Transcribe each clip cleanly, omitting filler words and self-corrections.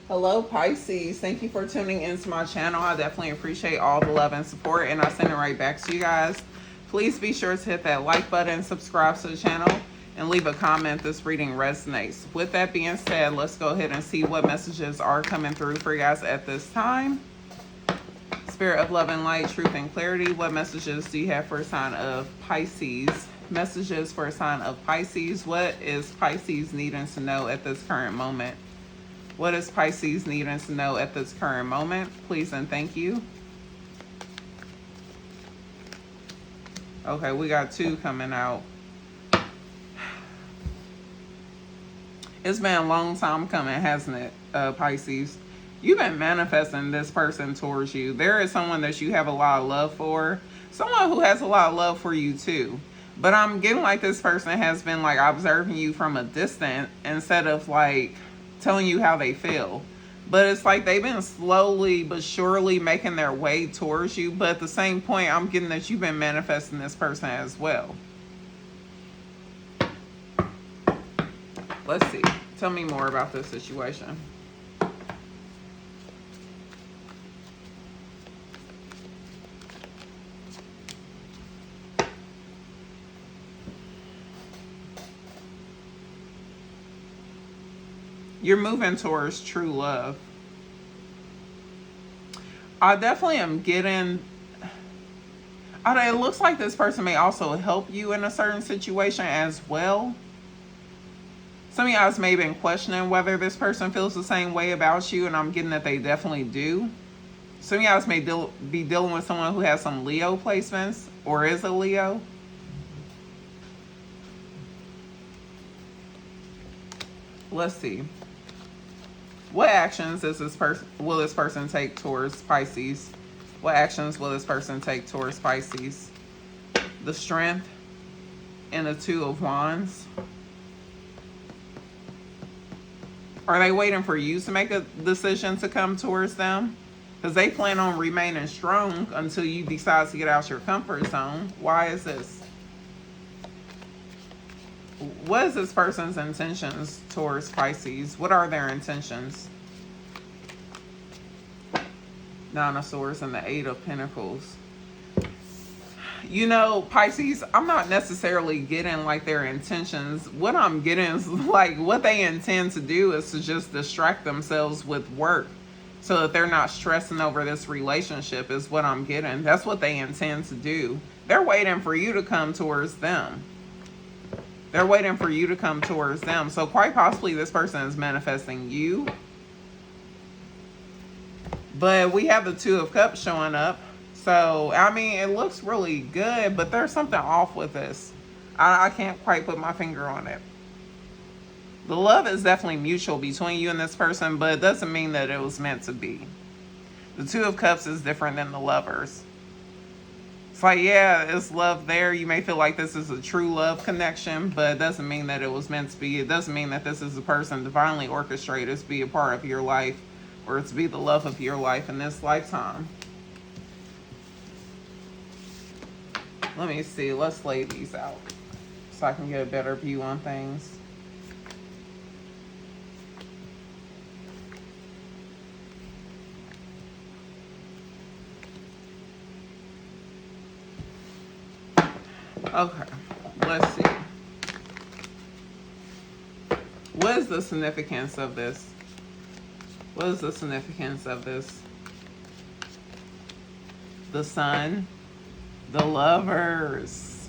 Hello, Pisces. Thank you for tuning into my channel. I definitely appreciate all the love and support, and I send it right back to you guys. Please be sure to hit that like button, subscribe to the channel, and leave a comment this reading resonates. With that being said, let's go ahead and see what messages are coming through for you guys at this time. Spirit of love and light, truth and clarity. What messages do you have for a sign of Pisces? Messages for a sign of Pisces. What is Pisces needing to know at this current moment? What is Pisces needing to know at this current moment? Please and thank you. Okay, we got two coming out. It's been a long time coming, hasn't it, Pisces? You've been manifesting this person towards you. There is someone that you have a lot of love for. Someone who has a lot of love for you too. But I'm getting like this person has been like observing you from a distance instead of like telling you how they feel. But it's like they've been slowly but surely making their way towards you. But at the same point, I'm getting that you've been manifesting this person as well. Let's see. Tell me more about this situation. You're moving towards true love. I definitely am getting... It looks like this person may also help you in a certain situation as well. Some of you guys may have been questioning whether this person feels the same way about you, and I'm getting that they definitely do. Some of you guys may be dealing with someone who has some Leo placements or is a Leo. Let's see. What actions will this person take towards Pisces? What actions will this person take towards Pisces? The Strength and the Two of Wands. Are they waiting for you to make a decision to come towards them? Because they plan on remaining strong until you decide to get out your comfort zone. Why is this? What is this person's intentions towards Pisces? What are their intentions? Nine of Swords and the Eight of Pentacles. You know, Pisces, I'm not necessarily getting like their intentions. What I'm getting is like what they intend to do is to just distract themselves with work so that they're not stressing over this relationship is what I'm getting. That's what they intend to do. They're waiting for you to come towards them. They're waiting for you to come towards them. So quite possibly this person is manifesting you. But we have the Two of Cups showing up. So, I mean, it looks really good, but there's something off with this. I can't quite put my finger on it. The love is definitely mutual between you and this person, but it doesn't mean that it was meant to be. The Two of Cups is different than the Lovers. It's like, yeah, it's love there. You may feel like this is a true love connection, but it doesn't mean that it was meant to be. It doesn't mean that this is a person divinely orchestrated to be a part of your life or to be the love of your life in this lifetime. Let me see. Let's lay these out so I can get a better view on things. Okay, let's see. What is the significance of this? What is the significance of this? The Sun, the Lovers.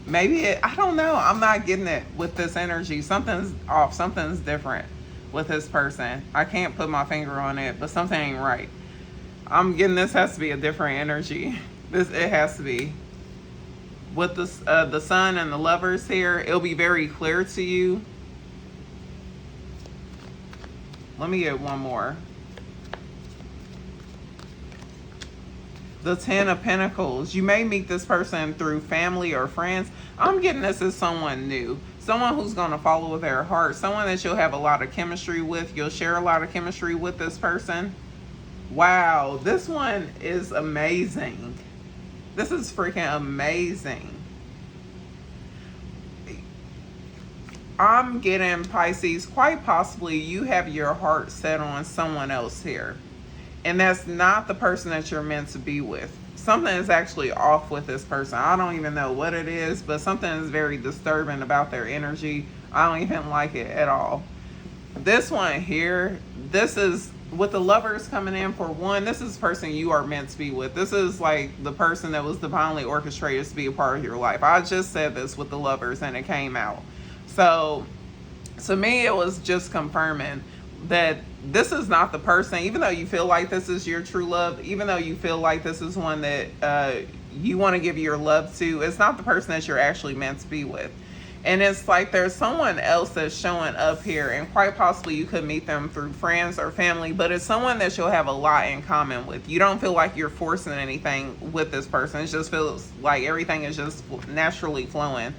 Maybe I don't know. I'm not getting it with this energy. Something's off. Something's different with this person. I can't put my finger on it, but something ain't right. I'm getting this has to be a different energy. It has to be. With the Sun and the Lovers here, it'll be very clear to you. Let me get one more. The Ten of Pentacles. You may meet this person through family or friends. I'm getting this as someone new. Someone who's going to follow their heart. Someone that you'll have a lot of chemistry with. You'll share a lot of chemistry with this person. Wow, this one is amazing. This is freaking amazing. I'm getting, Pisces, quite possibly you have your heart set on someone else here. And that's not the person that you're meant to be with. Something is actually off with this person. I don't even know what it is, but something is very disturbing about their energy. I don't even like it at all. This one here, this is with the Lovers coming in. For one, this is the person you are meant to be with. This is like the person that was divinely orchestrated to be a part of your life. I just said this with the Lovers and it came out. So to me, it was just confirming that this is not the person, even though you feel like this is your true love, even though you feel like this is one that you want to give your love to, it's not the person that you're actually meant to be with. And it's like there's someone else that's showing up here, and quite possibly you could meet them through friends or family, but it's someone that you'll have a lot in common with. You don't feel like you're forcing anything with this person. It just feels like everything is just naturally flowing.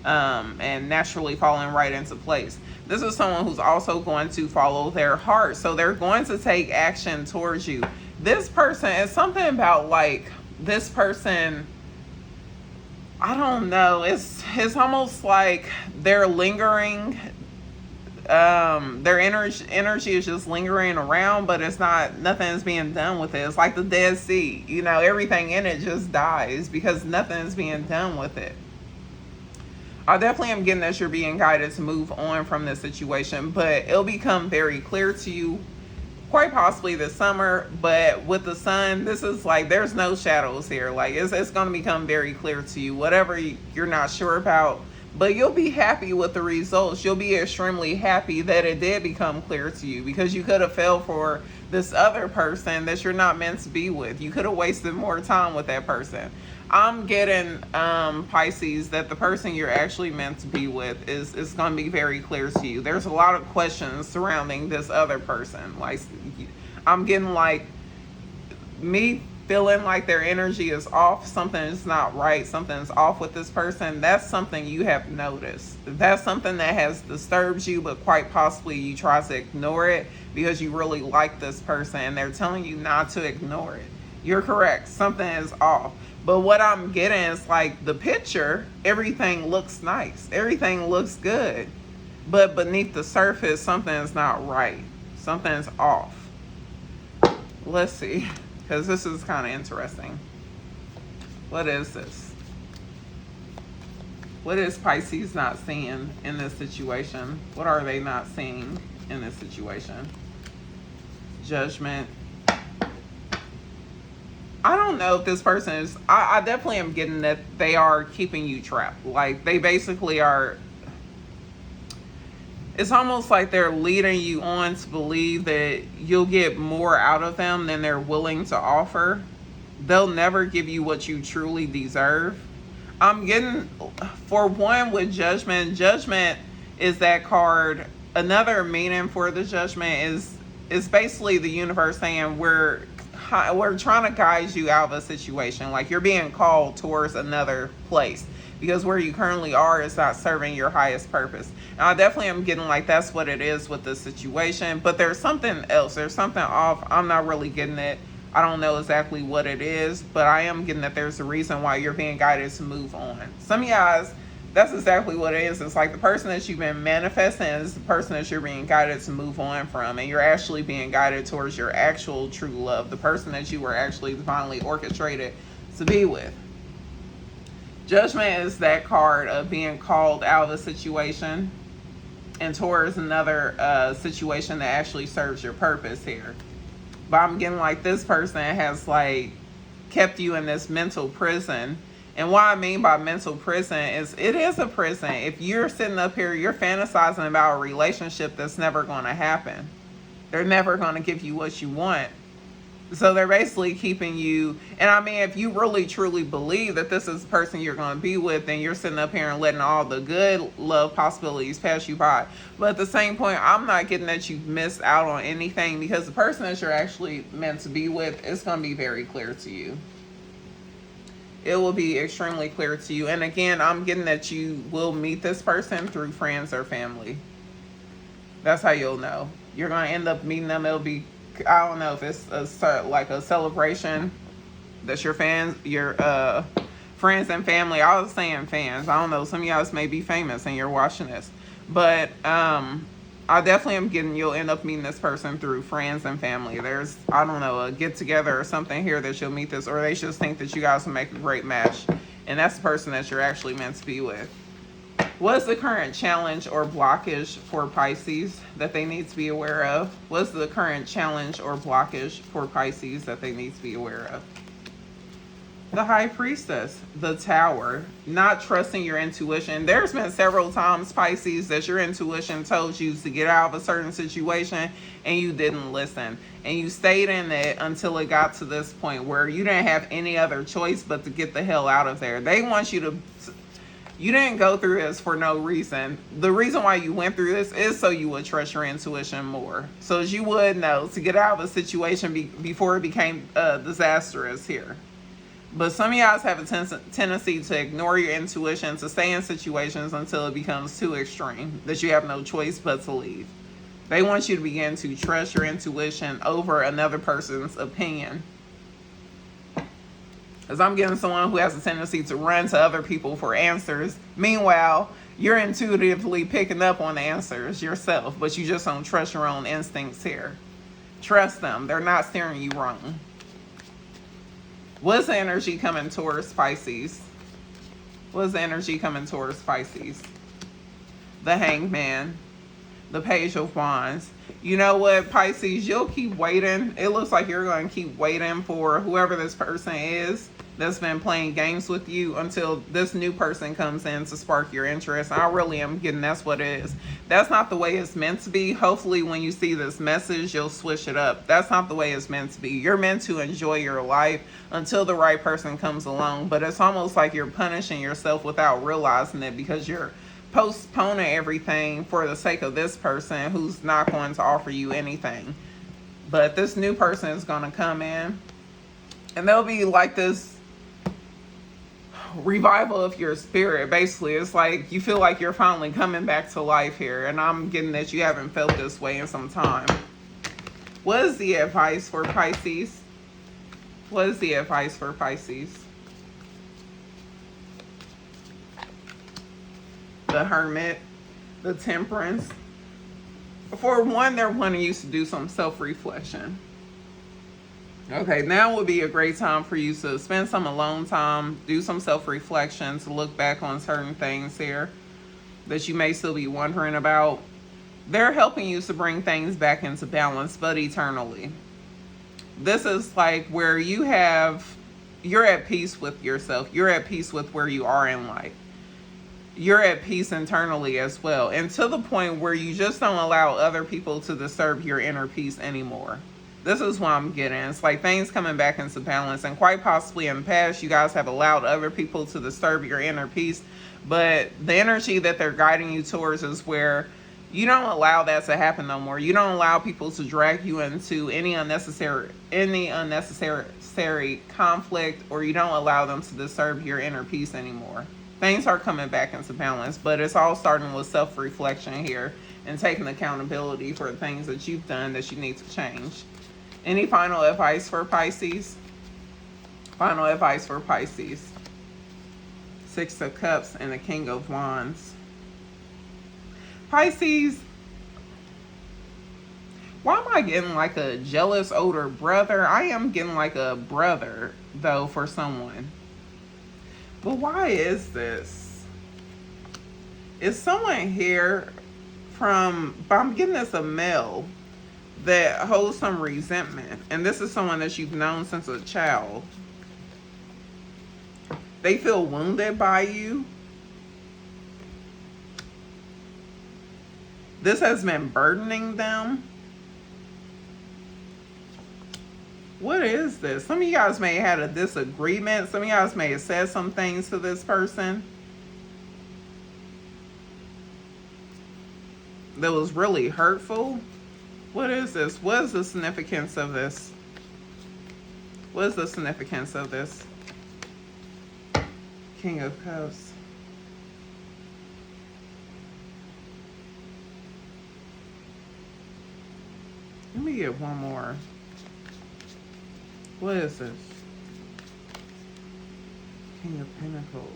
And naturally falling right into place. This is someone who's also going to follow their heart. So they're going to take action towards you. This person is something about like this person, I don't know. It's almost like they're lingering. Their energy is just lingering around, but it's not, nothing is being done with it. It's like the Dead Sea. You know, everything in it just dies because nothing is being done with it. I definitely am getting that you're being guided to move on from this situation, but it'll become very clear to you quite possibly this summer. But with the sun, this is like there's no shadows here. Like it's going to become very clear to you, whatever you're not sure about, but you'll be happy with the results. You'll be extremely happy that it did become clear to you, because you could have fell for this other person that you're not meant to be with. You could have wasted more time with that person. I'm getting, Pisces, that the person you're actually meant to be with is going to be very clear to you. There's a lot of questions surrounding this other person. Like, I'm getting like me feeling like their energy is off. Something is not right. Something is off with this person. That's something you have noticed. That's something that has disturbed you, but quite possibly you try to ignore it because you really like this person and they're telling you not to ignore it. You're correct. Something is off. But what I'm getting is like the picture, everything looks nice. Everything looks good. But beneath the surface, something is not right. Something is off. Let's see, because this is kind of interesting. What is this? What is Pisces not seeing in this situation? What are they not seeing in this situation? Judgment. I don't know if this person is, I definitely am getting that they are keeping you trapped. Like they basically are, it's almost like they're leading you on to believe that you'll get more out of them than they're willing to offer. They'll never give you what you truly deserve. I'm getting, for one, with Judgment. Judgment is that card. Another meaning for the Judgment is basically the universe saying we're trying to guide you out of a situation. Like you're being called towards another place because where you currently are is not serving your highest purpose. And I definitely am getting like that's what it is with this situation, but there's something else. There's something off. I'm not really getting it. I don't know exactly what it is, but I am getting that there's a reason why you're being guided to move on. Some of you guys, that's exactly what it is. It's like the person that you've been manifesting is the person that you're being guided to move on from, and you're actually being guided towards your actual true love, the person that you were actually divinely orchestrated to be with. Judgment is that card of being called out of a situation and towards another situation that actually serves your purpose here. But I'm getting like this person has like kept you in this mental prison. And what I mean by mental prison is it is a prison. If you're sitting up here, you're fantasizing about a relationship that's never going to happen. They're never going to give you what you want. So they're basically keeping you. And I mean, if you really truly believe that this is the person you're going to be with, then you're sitting up here and letting all the good love possibilities pass you by. But at the same point, I'm not getting that you've missed out on anything, because the person that you're actually meant to be with is going to be very clear to you. It will be extremely clear to you. And again, I'm getting that you will meet this person through friends or family. That's how you'll know. You're going to end up meeting them. It'll be, I don't know if it's like a celebration that your fans, your friends and family. I was saying fans. I don't know. Some of you guys may be famous and you're watching this. But I definitely am getting you'll end up meeting this person through friends and family. There's, I don't know, a get together or something here that you'll meet this, or they just think that you guys will make a great match. And that's the person that you're actually meant to be with. What's the current challenge or blockage for Pisces that they need to be aware of? What's the current challenge or blockage for Pisces that they need to be aware of? The High Priestess, the Tower, not trusting your intuition. There's been several times, Pisces, that your intuition told you to get out of a certain situation and you didn't listen. And you stayed in it until it got to this point where you didn't have any other choice but to get the hell out of there. They want you to... You didn't go through this for no reason. The reason why you went through this is so you would trust your intuition more. So as you would know to get out of a situation before it became disastrous here. But some of you guys have a tendency to ignore your intuition, to stay in situations until it becomes too extreme, that you have no choice but to leave. They want you to begin to trust your intuition over another person's opinion. As I'm getting someone who has a tendency to run to other people for answers. Meanwhile, you're intuitively picking up on the answers yourself, but you just don't trust your own instincts here. Trust them. They're not steering you wrong. What's the energy coming towards Pisces? What's the energy coming towards Pisces? The Hangman. The Page of Wands. You know what, Pisces? You'll keep waiting. It looks like you're going to keep waiting for whoever this person is that's been playing games with you until this new person comes in to spark your interest. I really am getting that's what it is. That's not the way it's meant to be. Hopefully when you see this message, you'll switch it up. That's not the way it's meant to be. You're meant to enjoy your life until the right person comes along. But it's almost like you're punishing yourself without realizing it, because you're postponing everything for the sake of this person who's not going to offer you anything. But this new person is going to come in and they'll be like this revival of your spirit. Basically, it's like you feel like you're finally coming back to life here, and I'm getting that you haven't felt this way in some time. What is the advice for Pisces? What is the advice for Pisces? The Hermit, the Temperance. For one, they're wanting you to do some self-reflection. Okay, now would be a great time for you to spend some alone time, do some self-reflection, to look back on certain things here that you may still be wondering about. They're helping you to bring things back into balance, but eternally. This is like where you're at peace with yourself. You're at peace with where you are in life. You're at peace internally as well. And to the point where you just don't allow other people to disturb your inner peace anymore. This is what I'm getting. It's like things coming back into balance. And quite possibly in the past, you guys have allowed other people to disturb your inner peace. But the energy that they're guiding you towards is where you don't allow that to happen no more. You don't allow people to drag you into any unnecessary conflict, or you don't allow them to disturb your inner peace anymore. Things are coming back into balance, but it's all starting with self-reflection here and taking accountability for the things that you've done that you need to change. Any final advice for Pisces? Final advice for Pisces. Six of Cups and the King of Wands. Pisces, why am I getting like a jealous older brother? I am getting like a brother, though, for someone. But why is this? Is someone here but I'm getting this a male that holds some resentment, and this is someone that you've known since a child. They feel wounded by you. This has been burdening them. What is this? Some of you guys may have had a disagreement. Some of you guys may have said some things to this person that was really hurtful. What is this? What is the significance of this? What is the significance of this? King of Cups. Let me get one more. What is this? King of Pentacles.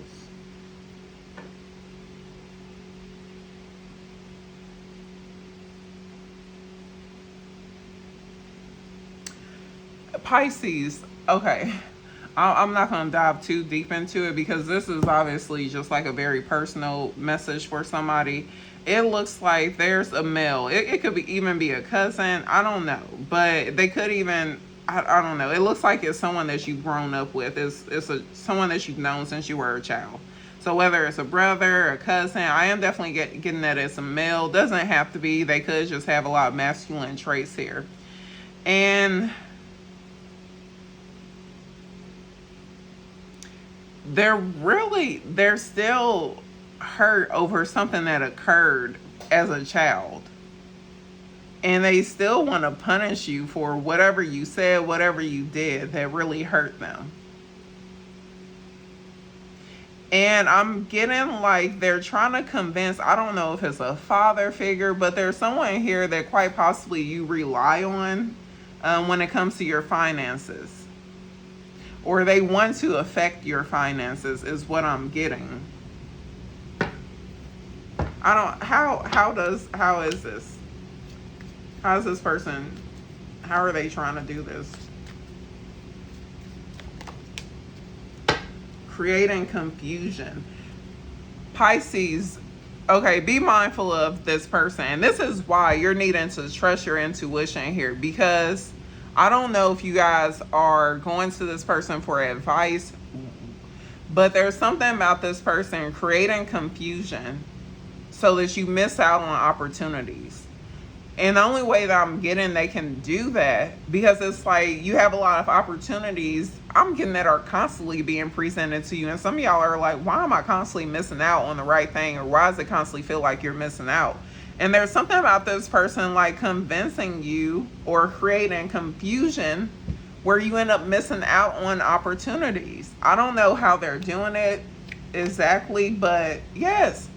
Pisces, okay. I'm not going to dive too deep into it because this is obviously just like a very personal message for somebody. It looks like there's a male. It could even be a cousin. I don't know. But they could even, I don't know. It looks like it's someone that you've grown up with. It's someone that you've known since you were a child. So whether it's a brother, a cousin, I am definitely getting that it's a male. Doesn't have to be. They could just have a lot of masculine traits here. And they're still hurt over something that occurred as a child. And they still want to punish you for whatever you said, whatever you did that really hurt them. And I'm getting like they're trying to convince, I don't know if it's a father figure, but there's someone here that quite possibly you rely on when it comes to your finances. Or they want to affect your finances is what I'm getting. How is this? How is this person, how are they trying to do this? Creating confusion. Pisces, okay, be mindful of this person. And this is why you're needing to trust your intuition here, because I don't know if you guys are going to this person for advice, but there's something about this person creating confusion so that you miss out on opportunities. And the only way that I'm getting they can do that, because it's like you have a lot of opportunities, I'm getting that are constantly being presented to you. And some of y'all are like, why am I constantly missing out on the right thing? Or why does it constantly feel like you're missing out? And there's something about this person like convincing you or creating confusion where you end up missing out on opportunities. I don't know how they're doing it exactly, but yes,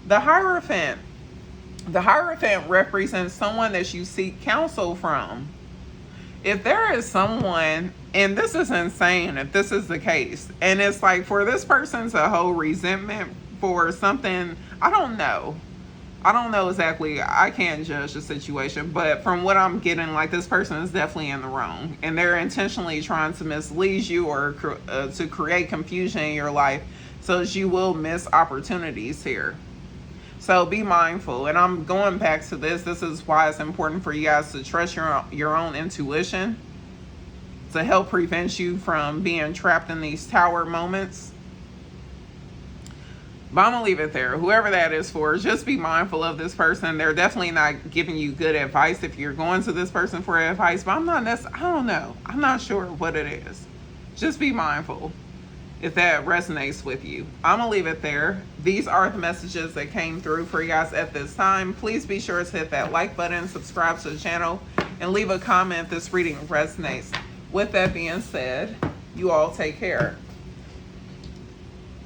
the Hierophant. The Hierophant represents someone that you seek counsel from. If there is someone, and this is insane if this is the case, and it's like for this person to hold resentment for something, I don't know exactly. I can't judge the situation, but from what I'm getting, like this person is definitely in the wrong, and they're intentionally trying to mislead you or to create confusion in your life so that you will miss opportunities here. So be mindful. And I'm going back to this. This is why it's important for you guys to trust your own intuition to help prevent you from being trapped in these tower moments. But I'm going to leave it there. Whoever that is for, just be mindful of this person. They're definitely not giving you good advice if you're going to this person for advice. But I don't know. I'm not sure what it is. Just be mindful if that resonates with you. I'm going to leave it there. These are the messages that came through for you guys at this time. Please be sure to hit that like button, subscribe to the channel, and leave a comment if this reading resonates. With that being said, you all take care.